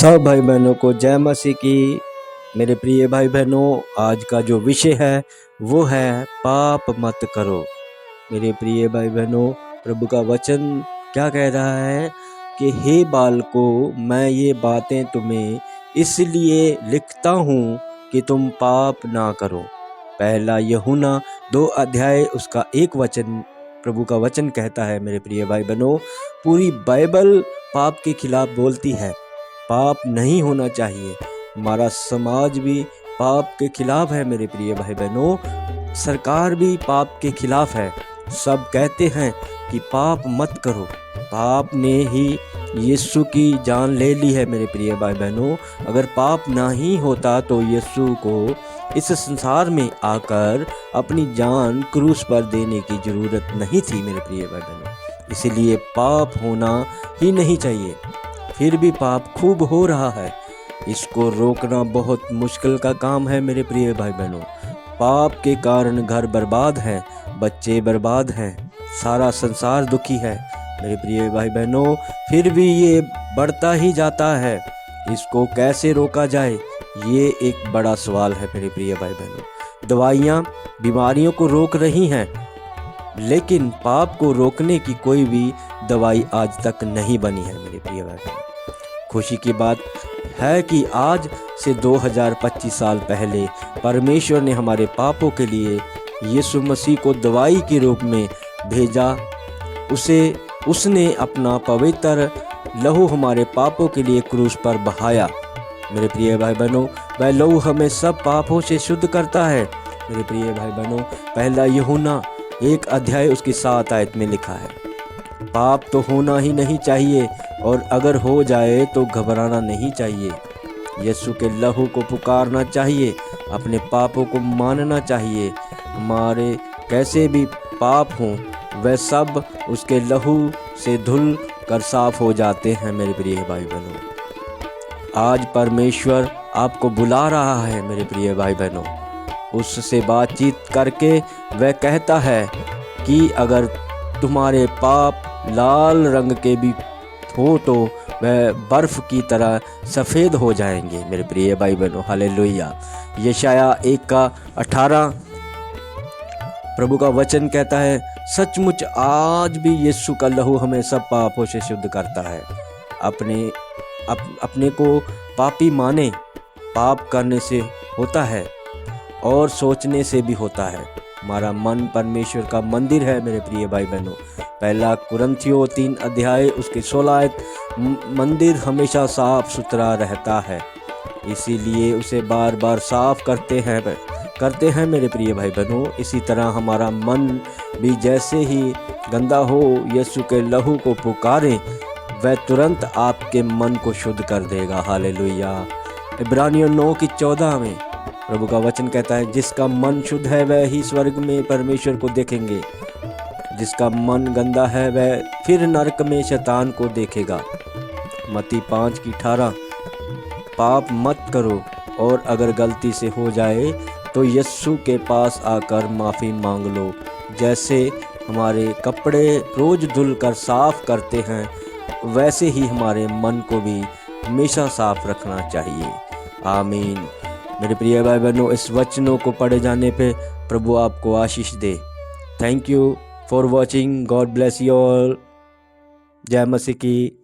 सब भाई बहनों को जय मसीह की। मेरे प्रिय भाई बहनों, आज का जो विषय है वो है पाप मत करो। मेरे प्रिय भाई बहनों, प्रभु का वचन क्या कह रहा है कि हे बालकों, मैं ये बातें तुम्हें इसलिए लिखता हूँ कि तुम पाप ना करो। पहला यूहन्ना 2 अध्याय उसका 1 वचन प्रभु का वचन कहता है। मेरे प्रिय भाई बहनों, पूरी बाइबल पाप के खिलाफ बोलती है। पाप नहीं होना चाहिए। हमारा समाज भी पाप के खिलाफ है। मेरे प्रिय भाई बहनों, सरकार भी पाप के खिलाफ है। सब कहते हैं कि पाप मत करो। पाप ने ही यीशु की जान ले ली है। मेरे प्रिय भाई बहनों, अगर पाप ना ही होता तो यीशु को इस संसार में आकर अपनी जान क्रूस पर देने की जरूरत नहीं थी। मेरे प्रिय भाई बहनों, इसीलिए पाप होना ही नहीं चाहिए। फिर भी पाप खूब हो रहा है। इसको रोकना बहुत मुश्किल का काम है। मेरे प्रिय भाई बहनों, पाप के कारण घर बर्बाद है, बच्चे बर्बाद हैं, सारा संसार दुखी है। मेरे प्रिय भाई बहनों, फिर भी ये बढ़ता ही जाता है। इसको कैसे रोका जाए, ये एक बड़ा सवाल है। मेरे प्रिय भाई बहनों, दवाइयाँ बीमारियों को रोक रही हैं, लेकिन पाप को रोकने की कोई भी दवाई आज तक नहीं बनी है। मेरे प्रिय भाई बहनों, खुशी की बात है कि आज से 2025 साल पहले परमेश्वर ने हमारे पापों के लिए यीशु मसीह को दवाई के रूप में भेजा। उसने अपना पवित्र लहू हमारे पापों के लिए क्रूस पर बहाया। मेरे प्रिय भाई बहनों, वह लहू हमें सब पापों से शुद्ध करता है। मेरे प्रिय भाई बहनों, पहला यूहन्ना 1 अध्याय उसकी 7 आयत में लिखा है, पाप तो होना ही नहीं चाहिए, और अगर हो जाए तो घबराना नहीं चाहिए। यीशु के लहू को पुकारना चाहिए, अपने पापों को मानना चाहिए। हमारे कैसे भी पाप हों, वह सब उसके लहू से धुल कर साफ हो जाते हैं। मेरे प्रिय भाई बहनों, आज परमेश्वर आपको बुला रहा है। मेरे प्रिय भाई बहनों, उससे बातचीत करके वह कहता है कि अगर तुम्हारे पाप लाल रंग के भी हो तो वह बर्फ की तरह सफ़ेद हो जाएंगे। मेरे प्रिय भाई बहनों, हालेलुया। यशाया 1:18 प्रभु का वचन कहता है, सचमुच आज भी यीशु का लहू हमें सब पापों से शुद्ध करता है। अपने को पापी माने। पाप करने से होता है और सोचने से भी होता है। हमारा मन परमेश्वर का मंदिर है। मेरे प्रिय भाई बहनों, पहला कुरिन्थियों 3 अध्याय उसके 16 आयत, मंदिर हमेशा साफ सुथरा रहता है, इसीलिए उसे बार बार साफ करते हैं। मेरे प्रिय भाई बहनों, इसी तरह हमारा मन भी जैसे ही गंदा हो, यीशु के लहू को पुकारें, वह तुरंत आपके मन को शुद्ध कर देगा। हालेलुया। इब्रानियों 9:14 में प्रभु का वचन कहता है, जिसका मन शुद्ध है वह ही स्वर्ग में परमेश्वर को देखेंगे, जिसका मन गंदा है वह फिर नरक में शैतान को देखेगा। मत्ती 5:18 पाप मत करो, और अगर गलती से हो जाए तो यीशु के पास आकर माफ़ी मांग लो। जैसे हमारे कपड़े रोज धुल कर साफ करते हैं, वैसे ही हमारे मन को भी हमेशा साफ रखना चाहिए। आमीन। मेरे प्रिय भाई बहनों, इस वचनों को पढ़े जाने पे प्रभु आपको आशीष दे। Thank you for watching. God bless you all. जय मसीह की।